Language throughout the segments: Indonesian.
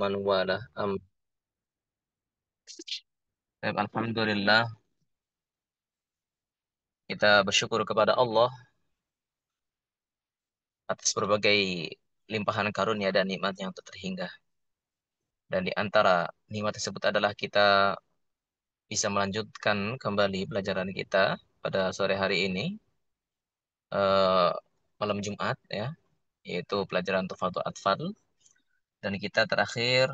Man wala. Baik, Alhamdulillah kita bersyukur kepada Allah atas berbagai limpahan karunia dan nikmat yang tak terhingga. Dan di antara nikmat tersebut adalah kita bisa melanjutkan kembali pelajaran kita pada sore hari ini, eh, malam Jumat ya, yaitu pelajaran Tufatul Atfal. Dan kita terakhir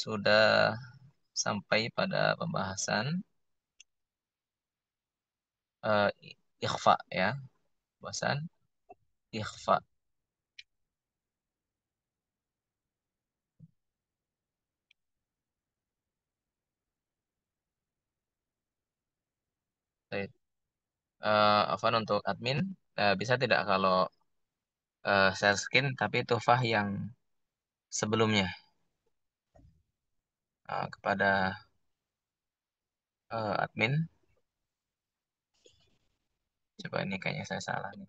sudah sampai pada pembahasan eh, ikhfa ya, pembahasan ikhfa. Baik. Afwan untuk admin, bisa tidak kalau share screen tapi tufah yang sebelumnya kepada admin. Coba ini kayaknya saya salah nih.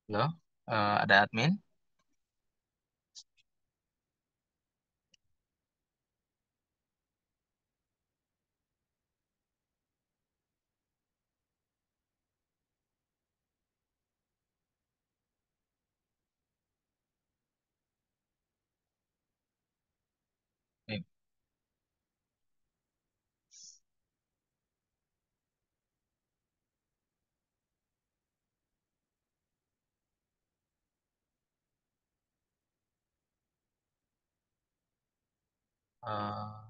Halo, ada admin. Baik. Eh,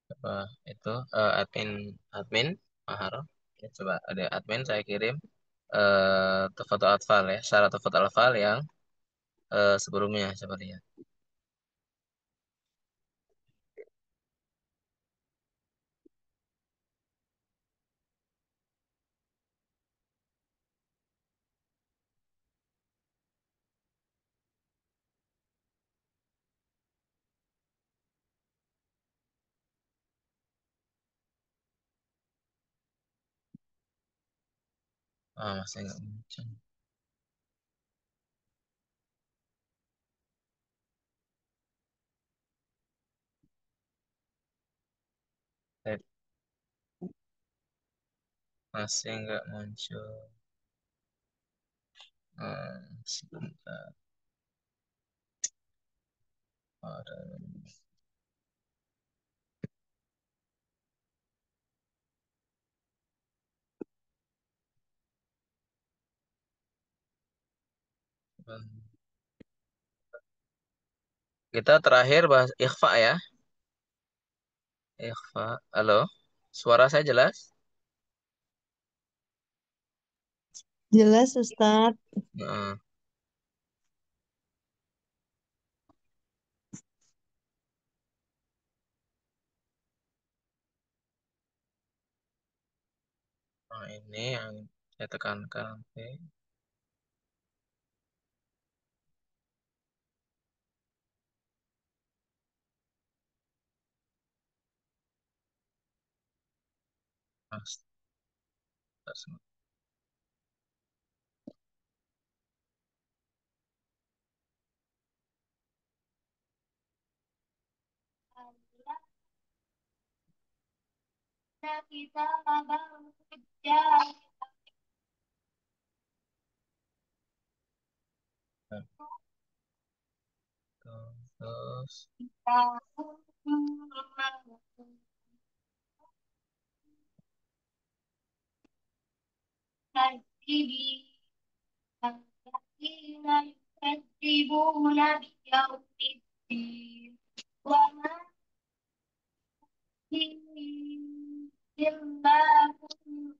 Coba itu admin admin Mahar. Ya, coba ada admin saya kirim foto atfal ya, syarat foto atfal yang sebelumnya coba lihat. Masih nggak muncul. Eh, Masih nggak muncul. Sebentar. Kita terakhir bahas ikhfa ya. Ikhfa. Halo. Suara saya jelas? Jelas, Ustadz. Nah, ini yang saya tekankan. Oke. Mas, Terus الذين يكذبون بيوم الدين وما فيهم إلا كل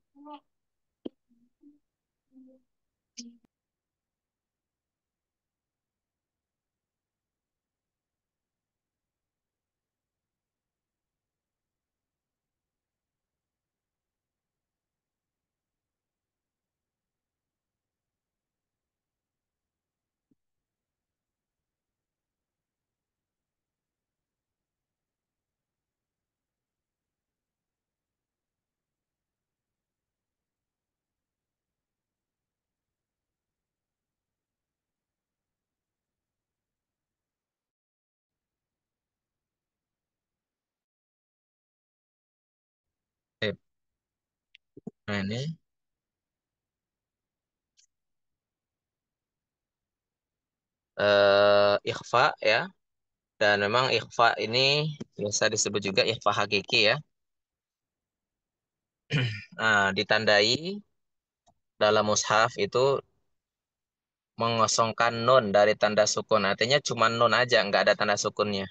tip. Nah ini ikhfa ya. Dan memang ikhfa ini biasa disebut juga ikhfa hakiki ya. Nah, ditandai dalam mushaf itu mengosongkan nun dari tanda sukun. Artinya cuma nun aja, nggak ada tanda sukunnya.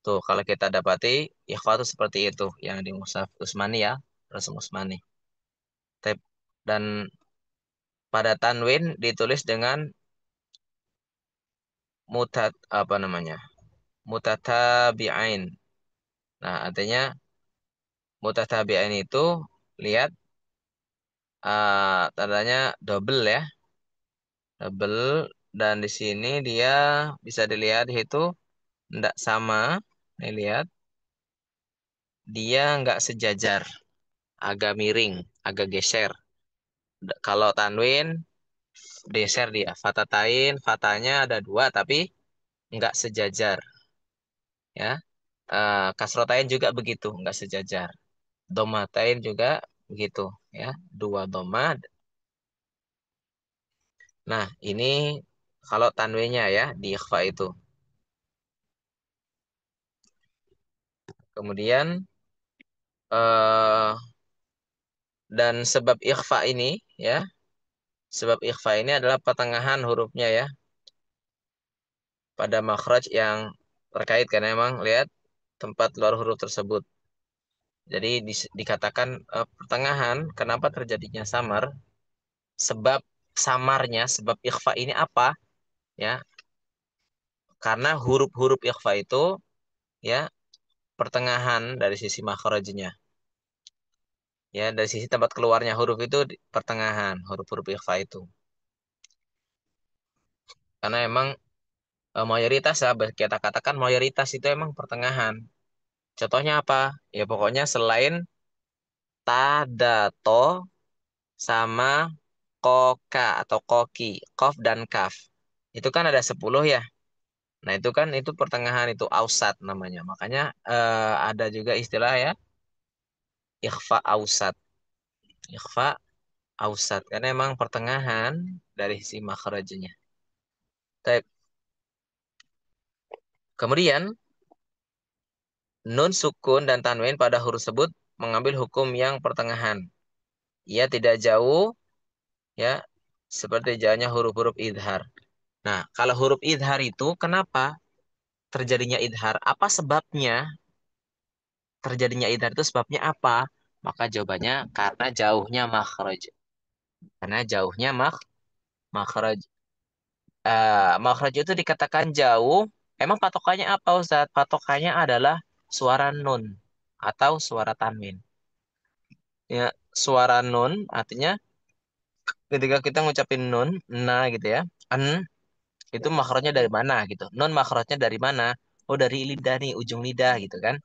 Tuh, kalau kita dapati ikhfa itu seperti itu yang di mushaf Utsmani ya, Rasul Utsmani. Dan pada tanwin ditulis dengan apa namanya? Mutatabi'ain. Nah, artinya mutatabi'ain itu lihat tandanya double ya, double dan di sini dia bisa dilihat itu tidak sama. Nih lihat, dia nggak sejajar, agak miring, agak geser. Kalau tanwin geser dia. Fatatain, fatanya ada dua tapi nggak sejajar ya. Kasrotain juga begitu, nggak sejajar. Domatain juga begitu ya, dua doma. Nah, ini kalau tanwinnya ya di ikhfa itu. Kemudian eh dan sebab ikhfa ini ya, sebab ikhfa ini adalah pertengahan hurufnya ya pada makhraj yang terkait karena memang lihat tempat luar huruf tersebut. Jadi dikatakan pertengahan, kenapa terjadinya samar? Sebab samarnya, sebab ikhfa ini apa? Ya, karena huruf-huruf ikhfa itu ya pertengahan dari sisi makhrajnya. Ya, dari sisi tempat keluarnya huruf itu di pertengahan, huruf-huruf ikhfa itu. Karena emang mayoritas ya, kita katakan mayoritas itu emang pertengahan. Contohnya apa? Ya pokoknya selain ta, da, to, sama koka atau koki, kof dan kaf. Itu kan ada 10 ya. Nah itu kan itu pertengahan itu ausat namanya. Makanya ada juga istilah ya ikhfa ausat. Ikhfa ausat. Karena emang pertengahan dari si makhrajnya. Baik. Kemudian nun sukun dan tanwin pada huruf tersebut mengambil hukum yang pertengahan. Ia tidak jauh ya seperti jalannya huruf-huruf idhar. Nah, kalau huruf idhar itu kenapa terjadinya idhar? Apa sebabnya terjadinya idhar itu sebabnya apa? Maka jawabannya karena jauhnya makhraj. Karena jauhnya makhraj. Makhraj itu dikatakan jauh. Emang patokannya apa Ustaz? Patokannya adalah suara nun atau suara tanwin. Ya, suara nun artinya ketika kita ngucapin nun, nah gitu ya. An itu makhrajnya dari mana gitu. Nun makhrajnya dari mana? Oh, dari lidah nih, ujung lidah gitu kan.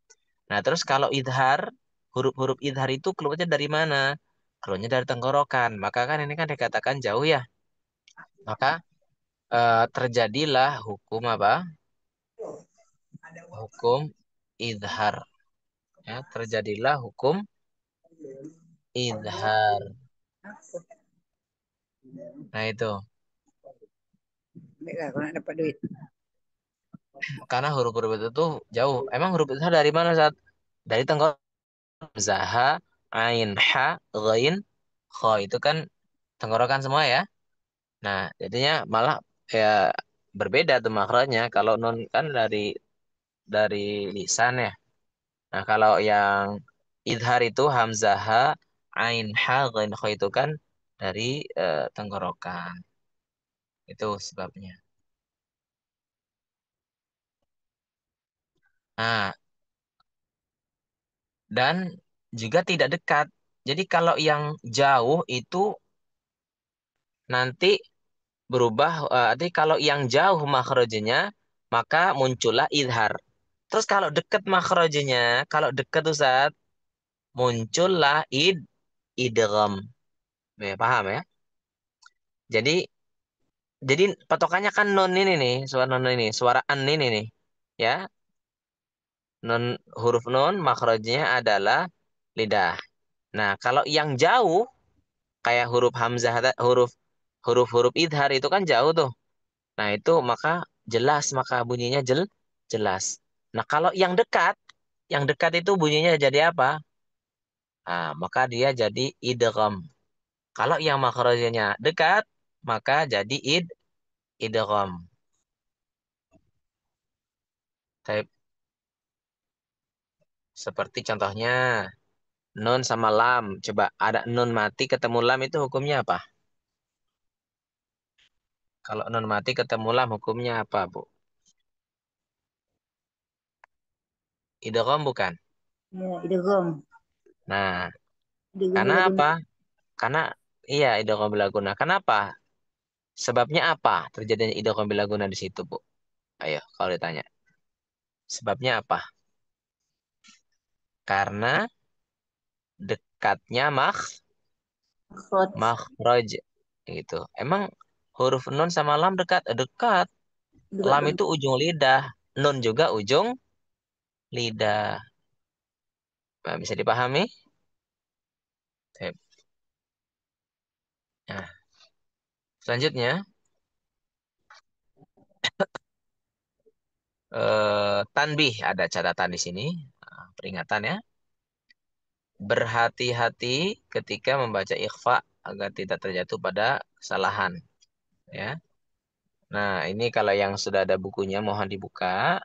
Nah, terus kalau idhar, huruf-huruf idhar itu keluarnya dari mana? Keluarnya dari tenggorokan. Maka kan ini kan dikatakan jauh ya. Maka terjadilah hukum apa? Hukum idhar. Ya, terjadilah hukum idhar. Nah itu, Baiklah, kalau nak dapat duit. karena huruf-huruf itu tuh jauh. Emang huruf idhar dari mana saat? Dari tenggorokan. Zaha, ain, ha, ghain, kho itu kan tenggorokan semua ya. Nah, jadinya malah ya berbeda tuh makronya. Kalau nun kan dari lisan ya. Nah, kalau yang idhar itu hamzah, ha, ain, ha, ghain, kho itu kan dari tenggorokan. Itu sebabnya. Nah, dan juga tidak dekat. Jadi kalau yang jauh itu nanti berubah. Jadi kalau yang jauh makrojnya maka muncullah idhar. Terus kalau dekat makrojnya, kalau dekat Ustaz, muncullah idgham. Ya, paham ya? Jadi jadi patokannya kan non ini nih, suara non ini, suara an ini nih. Ya, non huruf non makrojnya adalah lidah. Nah, kalau yang jauh kayak huruf hamzah, huruf huruf idhar itu kan jauh tuh. Nah, itu maka jelas, maka bunyinya jelas. Nah, kalau yang dekat itu bunyinya jadi apa? Nah, maka dia jadi idgham. Kalau yang makrojnya dekat, maka jadi idgham. Taip- Seperti contohnya nun sama lam. Coba ada nun mati ketemu lam itu hukumnya apa? Kalau nun mati ketemu lam hukumnya apa, Bu? Idgham bukan? Ya, idgham. Nah, Idgham karena bila apa? guna. Karena iya idgham bilaguna. Kenapa? Sebabnya apa terjadinya idgham bilaguna di situ, Bu? Ayo, kalau ditanya. Sebabnya apa? Karena dekatnya Akhraj. makhraj gitu. Emang huruf nun sama lam dekat? Dekat. Juga Lam dong. itu ujung lidah, nun juga ujung lidah. Nah, bisa dipahami? Sip. Nah, selanjutnya tanbih ada catatan di sini. Nah, peringatan ya. Berhati-hati ketika membaca ikhfa agar tidak terjatuh pada kesalahan. Ya. Nah, ini kalau yang sudah ada bukunya mohon dibuka.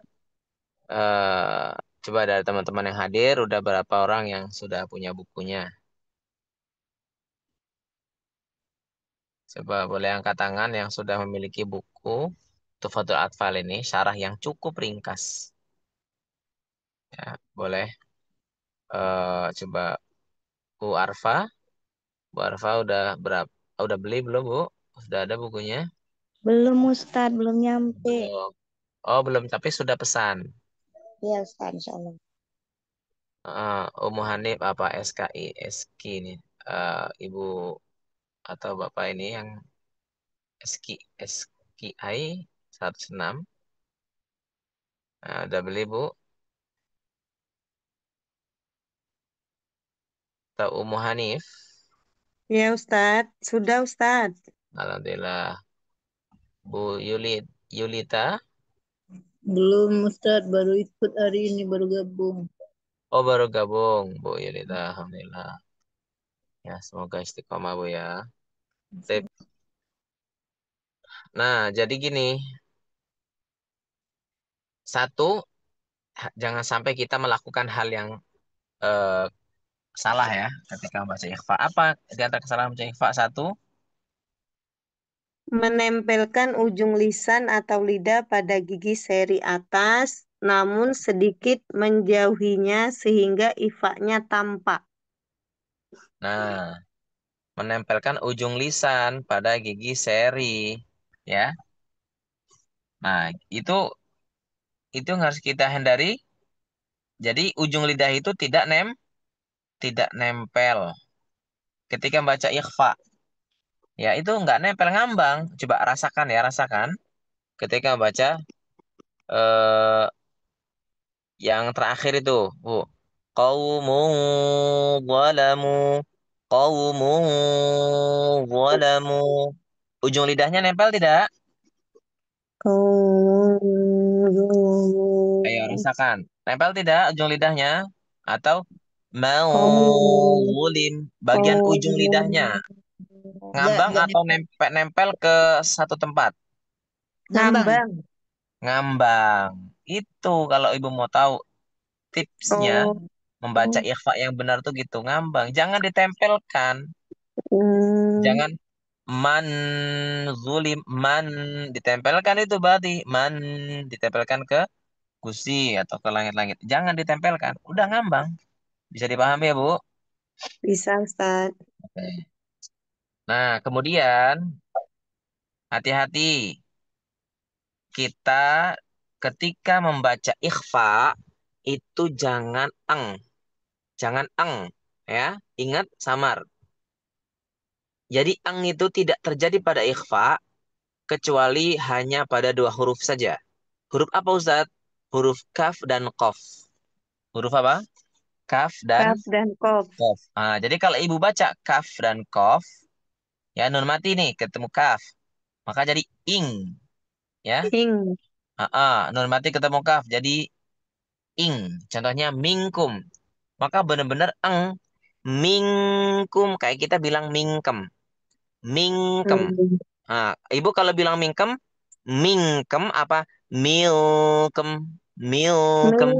eh Coba dari teman-teman yang hadir, udah berapa orang yang sudah punya bukunya? Coba boleh angkat tangan yang sudah memiliki buku Tufatul Atfal ini, syarah yang cukup ringkas. Ya, boleh. Coba Bu Arfa, Bu Arfa udah berapa? Udah beli belum, Bu? Sudah ada bukunya? Belum Ustaz, belum nyampe. Belum. Oh, belum, tapi sudah pesan. Ya Ustaz, insya Allah. Umu Hanif apa SKI, SK ini. Ibu atau Bapak ini yang SK, SKI 106. Nah, udah beli, Bu? Atau Umu Hanif? Ya Ustaz, sudah Ustaz. Alhamdulillah. Bu Yulita. Belum Ustaz, baru ikut hari ini, baru gabung. Oh, baru gabung, Bu Yulita. Alhamdulillah. Ya, semoga istiqomah, Bu ya. Sip. Nah, jadi gini. Satu, jangan sampai kita melakukan hal yang eh, salah ya ketika membaca ikhfa. Apa di antara kesalahan membaca ikhfa? Satu, Menempelkan ujung lisan atau lidah pada gigi seri atas, namun sedikit menjauhinya sehingga ifaknya tampak. nah, menempelkan ujung lisan pada gigi seri, ya. Nah, itu yang harus kita hindari. Jadi ujung lidah itu tidak nempel ketika membaca ikhfa. Ya, itu nggak nempel ngambang. Coba rasakan ya, rasakan ketika membaca eh, yang terakhir itu, Bu. qaumun zalamu, qaumun zalamu. Ujung lidahnya nempel tidak? Ayo Kaum rasakan. Nempel tidak ujung lidahnya? Atau mau kaum zulim bagian ujung lidahnya kaum ngambang enggak atau nempel ke satu tempat? ngambang. Ngambang. Itu kalau ibu mau tahu tipsnya Oh, membaca ikhfa yang benar tuh gitu, ngambang. Jangan ditempelkan. hmm, Jangan man zulim man ditempelkan itu berarti man ditempelkan ke gusi atau ke langit-langit. Jangan ditempelkan. Udah ngambang. Bisa dipahami ya, Bu? bisa Ustaz. Oke. Nah, kemudian hati-hati kita ketika membaca ikhfa itu jangan jangan ya. Ingat samar. Jadi itu tidak terjadi pada ikhfa kecuali hanya pada dua huruf saja. Huruf apa Ustadz? Huruf kaf dan kof. Huruf apa? Kaf dan Kaf dan kof. kof. Nah, jadi kalau ibu baca kaf dan kof, ya nun mati nih ketemu kaf, maka jadi ing, ya. Ing. Nun mati ketemu kaf, jadi ing. Contohnya mingkum, maka benar-benar mingkum kayak kita bilang mingkem, mingkem. Hmm. Nah, ibu kalau bilang mingkem, mingkem apa? Milkem, milkem.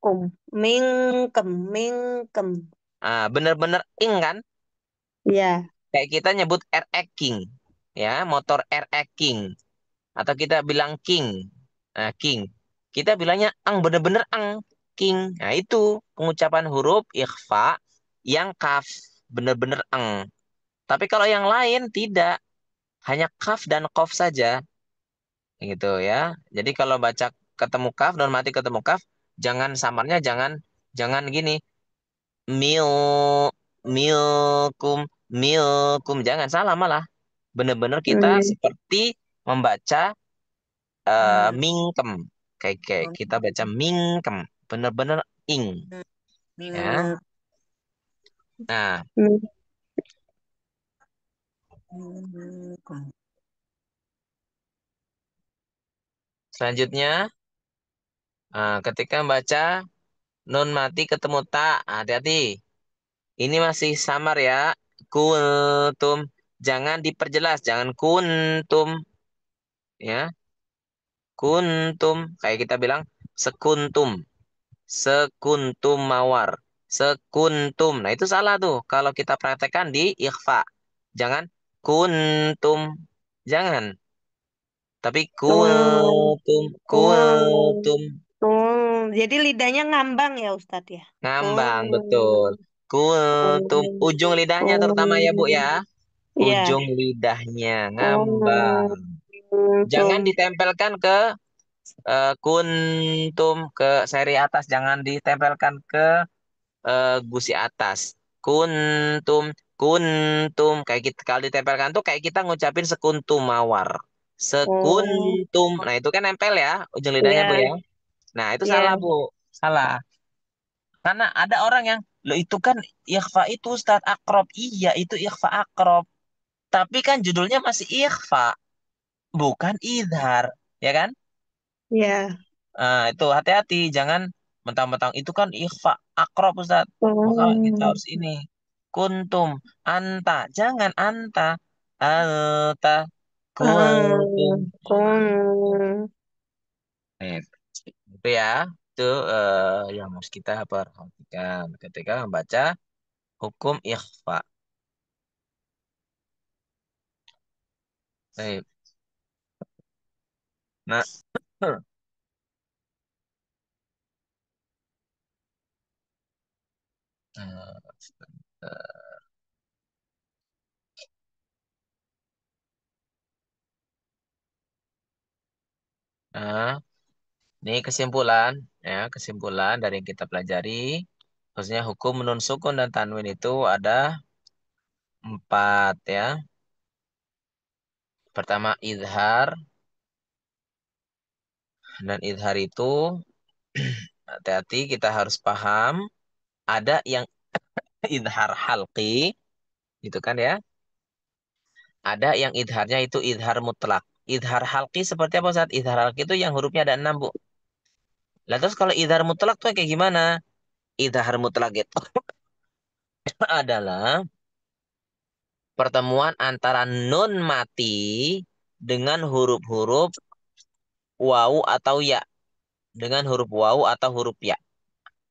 Mingkum. Mingkem. Mingkem. Bener-bener ing kan? Ya. Kayak kita nyebut RX King, ya, motor RX King. Atau kita bilang King, King. Kita bilangnya bener-bener King. Nah, itu pengucapan huruf ikhfa yang kaf, bener-bener Tapi kalau yang lain tidak, hanya kaf dan kof saja, gitu ya. Jadi kalau baca ketemu kaf, dan mati ketemu kaf, jangan samarnya jangan jangan gini. Mil, milkum, milkum. Jangan salah malah. Benar-benar kita Hmm. seperti membaca mingkem. Kayak kita baca mingkem. Benar-benar ing. Ya. Ming- Nah, ming- Mingkem. selanjutnya ketika membaca nun mati ketemu ta, hati-hati. Ini masih samar ya. Kuntum. Jangan diperjelas. Jangan kuntum. Ya. Kuntum. Kayak kita bilang sekuntum. Sekuntum mawar. Sekuntum. Nah itu salah tuh. Kalau kita praktekkan di ikhfa. Jangan kuntum. Jangan. Tapi Tung. kuntum. Tung. Kuntum. Tung. Jadi lidahnya ngambang ya Ustadz ya. Ngambang. Betul. Tung. Kuntum. Tung. Ujung lidahnya terutama ya Bu ya. Tung. Ya. Ujung lidahnya ngambang. Tung. Jangan Tung. ditempelkan ke kuntum ke seri atas. Jangan ditempelkan ke gusi atas. Kuntum, kuntum. Kayak kita kalau ditempelkan tuh kayak kita ngucapin sekuntum mawar. Oh. Sekuntum. Nah itu kan nempel ya ujung lidahnya Bu Ya. ya. Nah itu salah Ya. Bu. Salah. Karena ada orang yang, lo itu kan ikhfa itu Ustadz akrob. Iya itu ikhfa akrob. Tapi kan judulnya masih ikhfa, bukan idhar. Ya kan? Ya. Itu hati-hati. Jangan mentang-mentang itu kan ikhfa akrob Ustaz. Maka kita Oh. harus ini. Kuntum, anta. Jangan anta. Anta. Kuntum. Ah. Tung. Nih, itu ya. Itu yang harus kita perhatikan ketika membaca hukum ikhfa. Baik. Nah, nah, ini kesimpulan, ya, kesimpulan dari yang kita pelajari, khususnya hukum nun sukun dan tanwin itu ada empat, ya. Pertama izhar, dan izhar itu hati-hati kita harus paham Ada yang idhar halqi, gitu kan ya. Ada yang idharnya itu idhar mutlak. Idhar halqi seperti apa saat idhar halqi itu yang hurufnya ada 6 Bu. Lah terus kalau idhar mutlak tuh kayak gimana? Idhar mutlak itu adalah pertemuan antara nun mati dengan huruf-huruf wawu atau ya. Dengan huruf wawu atau huruf ya.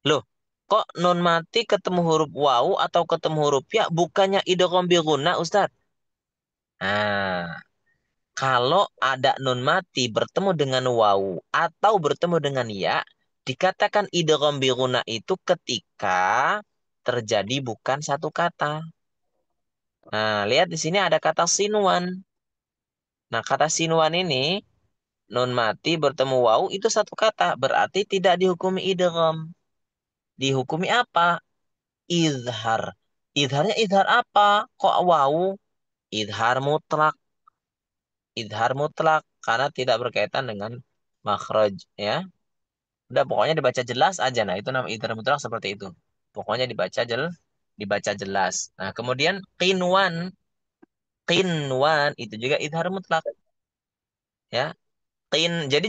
Loh, kok nun mati ketemu huruf wawu atau ketemu huruf ya bukannya idgham bi gunnah, Ustaz? Nah, kalau ada nun mati bertemu dengan wawu atau bertemu dengan ya, dikatakan idgham bi gunnah itu ketika terjadi bukan satu kata. Nah, lihat di sini ada kata sinwan. Nah, kata sinwan ini nun mati bertemu wawu itu satu kata, berarti tidak dihukumi idgham. Dihukumi apa? Izhar. Izharnya izhar apa? Kok wawu? Izhar mutlak. Izhar mutlak karena tidak berkaitan dengan makhraj ya. Udah pokoknya dibaca jelas aja. Nah, itu nama izhar mutlak seperti itu. Pokoknya dibaca jelas. Nah, kemudian qinwan. Qinwan itu juga izhar mutlak ya. Jadi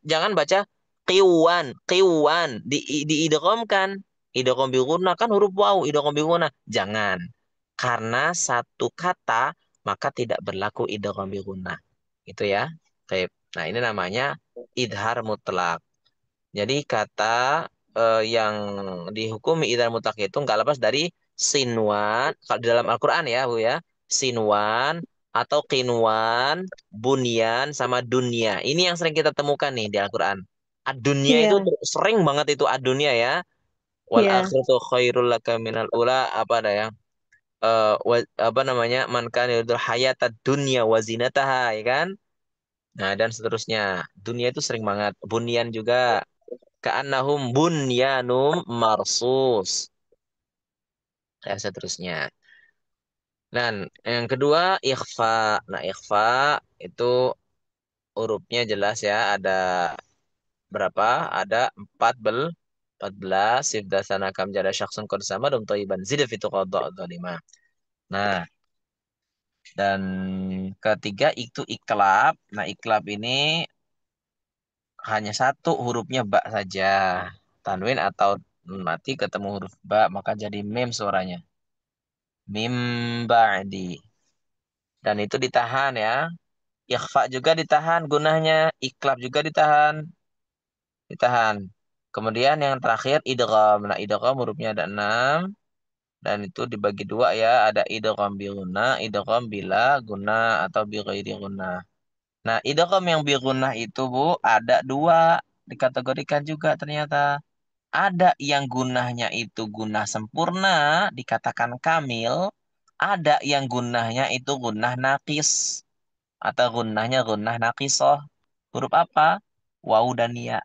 jangan baca qiwan, qiwan diidghamkan. Idgham bi gunnah kan huruf wawu, idgham bi gunnah. Jangan. Karena satu kata maka tidak berlaku idgham bi gunnah. Itu ya. Baik. Nah, ini namanya idhar mutlak. Jadi kata yang dihukumi idhar mutlak itu nggak lepas dari sinwan. Kalau di dalam Al-Quran ya, Bu ya. Sinwan atau kinwan, bunyan, sama dunia. Ini yang sering kita temukan nih di Al-Quran. Ad-dunya itu Iya, sering banget itu ad-dunya ya. Wal iya, akhiratu khairul laka minal ula, apa ada ya? Apa namanya? Man kana yuridul hayatad dunya wa zinataha, ya kan? Nah, dan seterusnya. Dunia itu sering banget. Bunyan juga. Ka'annahum bunyanum marsus. Dan seterusnya. Dan yang kedua, ikhfa. Nah, ikhfa itu hurufnya jelas ya. Ada berapa? Ada 14. Sifda sana kam jada syakhsun qad sama dum thayyiban. Zid fitu qadha lima. Nah, dan ketiga itu iklab. Nah, iklab ini hanya satu hurufnya ba saja. Tanwin atau nun mati ketemu huruf ba maka jadi mim suaranya. Mim ba'di. Dan itu ditahan ya. Ikhfa juga ditahan gunahnya. Iklab juga ditahan. Ditahan. Kemudian yang terakhir idgham. Nah, idgham hurufnya ada 6. Dan itu dibagi dua ya. Ada idgham bi gunnah, idgham bila gunnah atau bi ghairi gunnah. Nah, idgham yang bi gunnah itu Bu, ada dua. Dikategorikan juga ternyata. Ada yang gunahnya itu gunah sempurna, dikatakan kamil. Ada yang gunahnya itu gunah nakis. Atau gunahnya gunah nakisoh. Huruf apa? Wawu dan ya.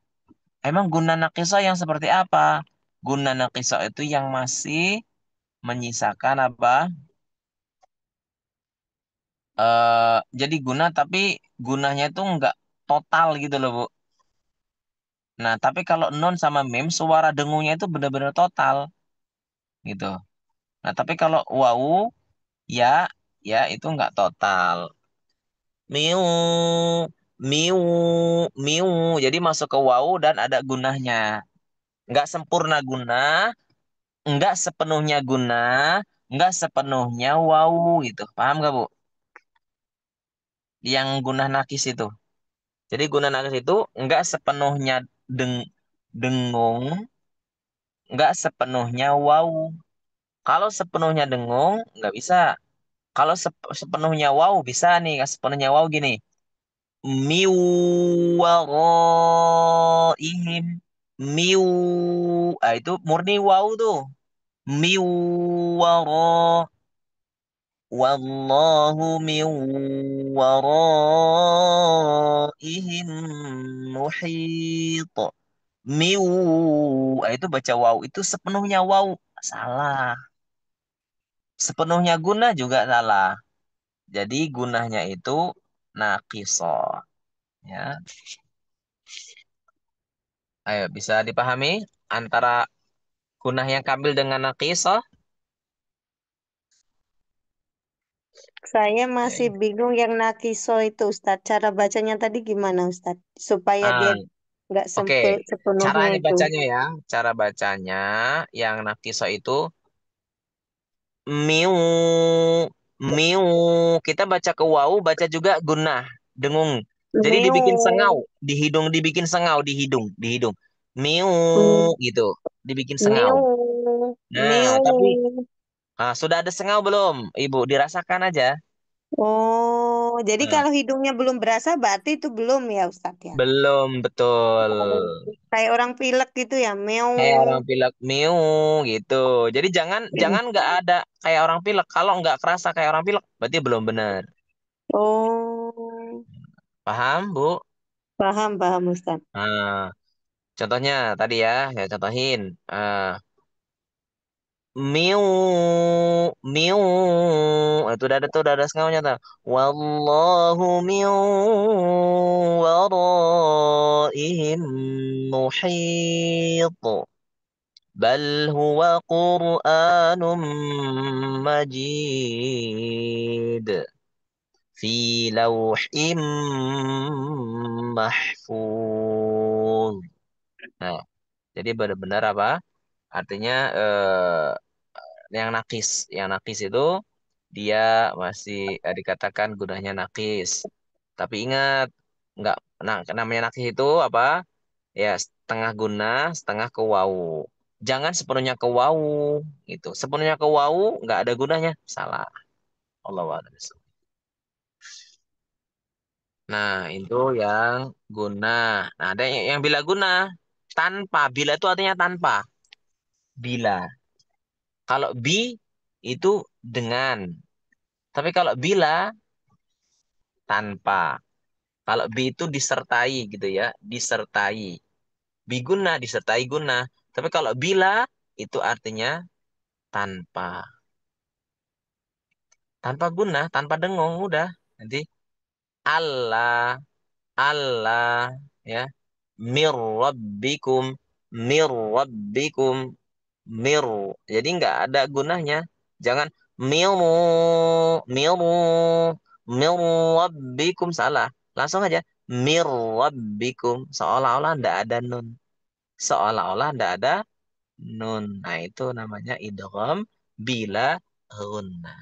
Emang gunah nakisoh yang seperti apa? Gunah nakisoh itu yang masih menyisakan apa? Jadi guna tapi gunanya itu enggak total gitu loh, Bu. Nah, tapi kalau non sama mim suara dengungnya itu benar-benar total gitu. Nah, tapi kalau wawu ya ya itu enggak total. Miu miu miu. Jadi masuk ke wawu dan ada gunahnya. Enggak sempurna guna, enggak sepenuhnya guna, enggak sepenuhnya wawu gitu. Paham gak, Bu? Yang gunah nakis itu. Jadi guna nakis itu enggak sepenuhnya deng dengung, enggak sepenuhnya wawu. Kalau sepenuhnya dengung, enggak bisa. Kalau sepenuhnya wawu bisa nih, sepenuhnya wawu gini. Miu waraihim. Miu. Ah, itu murni wawu tuh. Miu wara. Wallahu min waraihim muhit. Miu. Ah, itu baca wawu. Itu sepenuhnya wawu. Salah. Sepenuhnya guna juga salah. Jadi gunanya itu naqisoh. Ya. Ayo, bisa dipahami antara Gunah yang kambil dengan nakisah. Saya masih Eh, bingung yang Nakiso itu, Ustadz. Cara bacanya tadi gimana, Ustadz? Supaya dia Ah, nggak oke. sepenuhnya Caranya itu. bacanya ya. Cara bacanya yang nakisah itu miu, miu. Kita baca ke wau, baca juga gunah, dengung. Jadi dibikin sengau, Miu. di hidung dibikin sengau, di hidung. Miu Hmm. gitu, dibikin sengau. Miu. Nah, tapi Miu. sudah ada sengau belum, Ibu? Dirasakan aja. Oh, jadi Nah, kalau hidungnya belum berasa, berarti itu belum ya, Ustadz ya? belum betul. Oh, kayak orang pilek gitu ya, miau. Kayak orang pilek miu gitu. Jadi jangan jangan nggak ada kayak orang pilek. Kalau nggak kerasa kayak orang pilek, berarti belum benar. Oh, Paham, Bu? paham, paham, Ustadz. Nah, contohnya tadi ya, saya contohin. Miu, miu. Itu udah ada sengaunya tuh. Wallahu miu waraihim muhit. Bal huwa Qur'anum majid. Fi lawhim mahfuz. Nah, jadi benar-benar apa? Artinya yang nakis itu dia masih dikatakan gunanya nakis. Tapi ingat, nggak, namanya nakis itu apa? Ya setengah guna, setengah ke wau. Jangan sepenuhnya ke wau, gitu. Sepenuhnya ke wau nggak ada gunanya, salah. Allah a'lam. Nah, itu yang guna. Nah, ada yang bila guna. Tanpa. Bila itu artinya tanpa. Bila. Kalau bi itu dengan. Tapi kalau bila tanpa. Kalau bi itu disertai gitu ya. Disertai. Biguna disertai guna. Tapi kalau bila itu artinya tanpa. Tanpa guna, tanpa dengung udah. Nanti Allah, Allah ya. Mir rabbikum, mir rabbikum, mir. Jadi nggak ada gunanya. Jangan miru, miru, mir rabbikum salah. Langsung aja mir rabbikum seolah-olah nggak ada nun. Seolah-olah nggak ada nun. Nah, itu namanya idgham bila gunnah.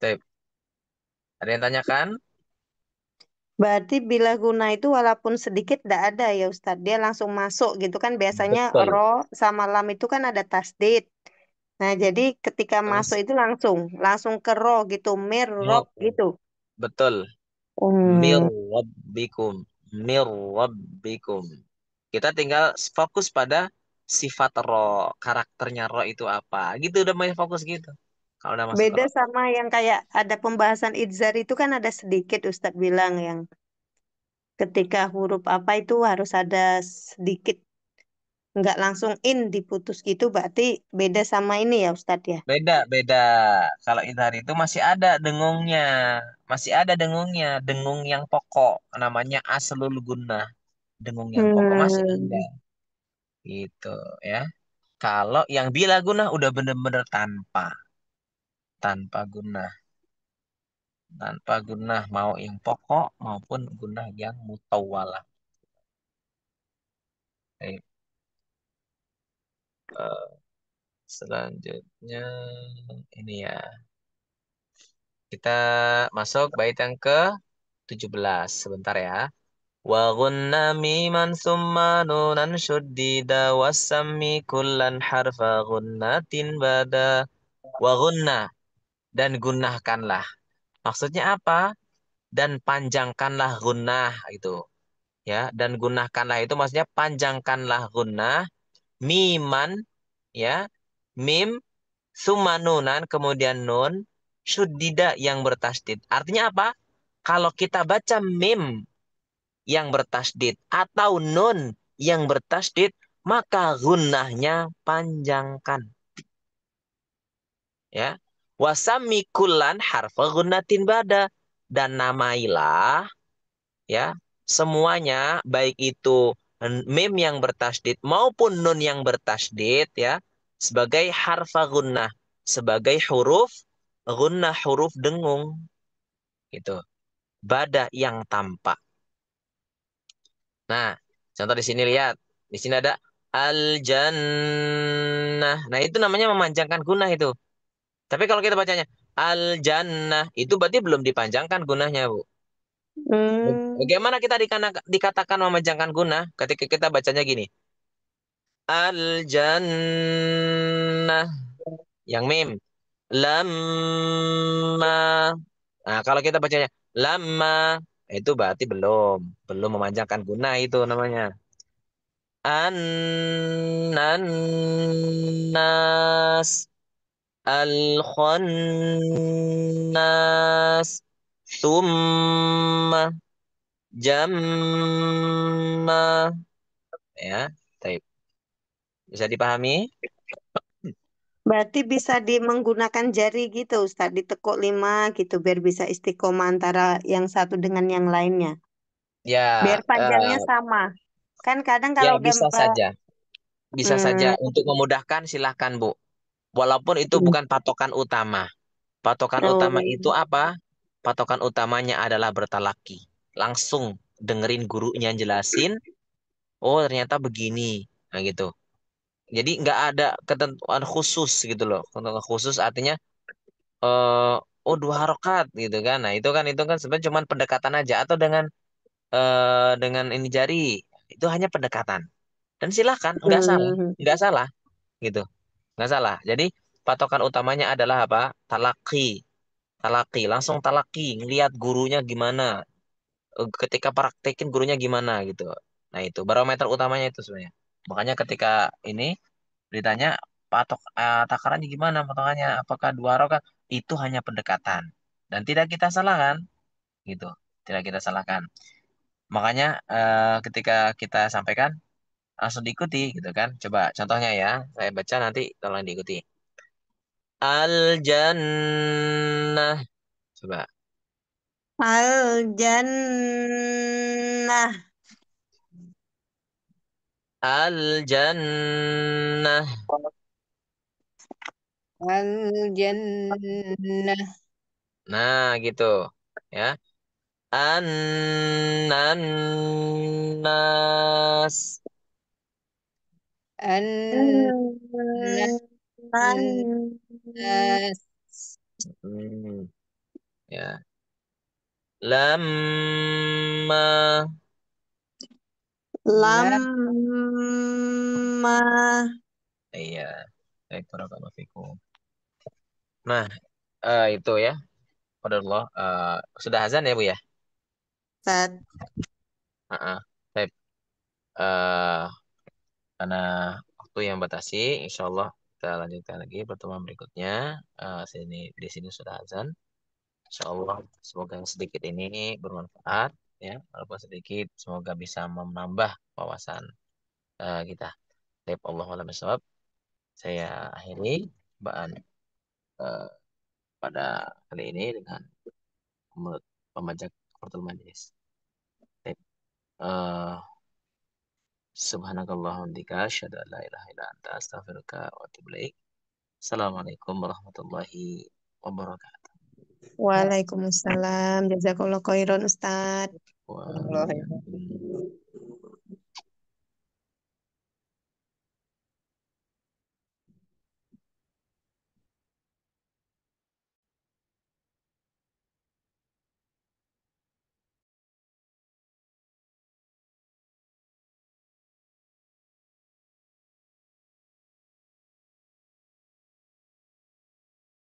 Tep. Ada yang tanyakan? Berarti bila guna itu walaupun sedikit tidak ada ya Ustadz. Dia langsung masuk gitu kan. Biasanya Betul. ro sama lam itu kan ada tasdid. Nah, jadi ketika masuk Terus, itu langsung langsung ke ro gitu, mir rob oh, gitu. betul. Mir Hmm, rabbikum, mir rabbikum. Kita tinggal fokus pada sifat ro, karakternya ro itu apa. Gitu udah main fokus gitu. Kalau udah masuk ke beda ro. sama yang kayak ada pembahasan idzar itu kan ada sedikit Ustadz bilang yang ketika huruf apa itu harus ada sedikit, nggak langsung in diputus gitu, berarti beda sama ini ya Ustadz ya. Beda, beda. Kalau idhar itu masih ada dengungnya. Masih ada dengungnya. Dengung yang pokok. Namanya aslul gunnah. Dengung yang pokok masih ada. Hmm. Gitu ya. Kalau yang bila guna udah bener-bener tanpa. Tanpa guna. Tanpa gunah mau yang pokok maupun gunah yang mutawalah. Baik, eh, selanjutnya ini ya. Kita masuk bait yang ke 17. Sebentar ya. Wa gunna miman summa nunan syuddida wasammi kullan harfa gunnatin bada. Wa gunna dan gunnahkanlah. Maksudnya apa? Dan panjangkanlah gunnah itu. Ya, dan gunakanlah itu maksudnya panjangkanlah gunnah miman ya, mim summa nunan kemudian nun syuddida yang bertasdid. Artinya apa? Kalau kita baca mim yang bertasdid atau nun yang bertasdid, maka gunnahnya panjangkan ya. Wasami kullan harfa gunnatin bada dan namailah ya semuanya baik itu mim yang bertasdid maupun nun yang bertasdid ya sebagai harfa gunnah, sebagai huruf gunnah, huruf dengung gitu. Bada yang tampak. Nah, contoh di sini lihat. Di sini ada al-jannah. Nah, itu namanya memanjangkan gunah itu. Tapi kalau kita bacanya al-jannah, itu berarti belum dipanjangkan gunahnya, Bu. Hmm. Bagaimana kita dikatakan memanjangkan gunah ketika kita bacanya gini? Al-jannah. Yang mim. Lamma. Nah, kalau kita bacanya lama, itu berarti belum memanjangkan guna itu namanya. An-nas, al-khannas, summa, jamma, ya. Baik. Bisa dipahami? Berarti bisa menggunakan jari gitu, Ustaz, ditekuk 5 gitu, biar bisa istiqomah antara yang satu dengan yang lainnya. Ya, Biar panjangnya sama. Kan kadang ya kalau udah bisa saja. Bisa saja hmm, untuk memudahkan silahkan Bu. Walaupun itu bukan patokan utama. Patokan utama oh, itu apa? Patokan utamanya adalah bertalaki. Langsung dengerin gurunya jelasin, oh ternyata begini. Nah gitu. Jadi nggak ada ketentuan khusus gitu loh. Ketentuan khusus artinya, eh oh 2 rakaat gitu kan. Nah itu kan sebenarnya cuma pendekatan aja. Atau dengan ini jari. Itu hanya pendekatan. Dan silahkan, hmm, nggak salah gitu. Nggak salah. Jadi patokan utamanya adalah apa? Talaki. Talaki, langsung talaki, ngelihat gurunya gimana, ketika praktekin gurunya gimana gitu. Nah itu barometer utamanya itu sebenarnya. Makanya ketika ini ditanya takarannya gimana, potongannya apakah 2 rakaat, itu hanya pendekatan dan tidak kita salahkan gitu, tidak kita salahkan. Makanya ketika kita sampaikan langsung diikuti gitu kan. Coba contohnya ya, saya baca nanti tolong diikuti. Al jannah, coba. al jannah, Al jannah. al jannah, Nah, gitu. Ya. An-nas. an Hmm. Hmm, ya. Lamma. lama. Iya. Baik, barakallahu fikum. Nah, itu ya. Qadarullah. Sudah azan ya, Bu ya? Ustaz. Heeh. Baik. Eh, karena waktu yang batasi, insya Allah kita lanjutkan lagi pertemuan berikutnya. Di sini sudah azan. Insya Allah semoga yang sedikit ini bermanfaat ya, walaupun sedikit semoga bisa menambah wawasan kita. Baik, Allah alam bisawab. Saya akhiri cobaan eh, pada kali ini dengan membaca Qur'atul Majlis. Baik. eh, Subhanakallahumma wa bihamdika asyhadu an la ilaha illa anta astaghfiruka wa atubu ilaik. Assalamualaikum warahmatullahi wabarakatuh. Waalaikumsalam. Jazakallah khairan, Ustaz. Wa iyyakum.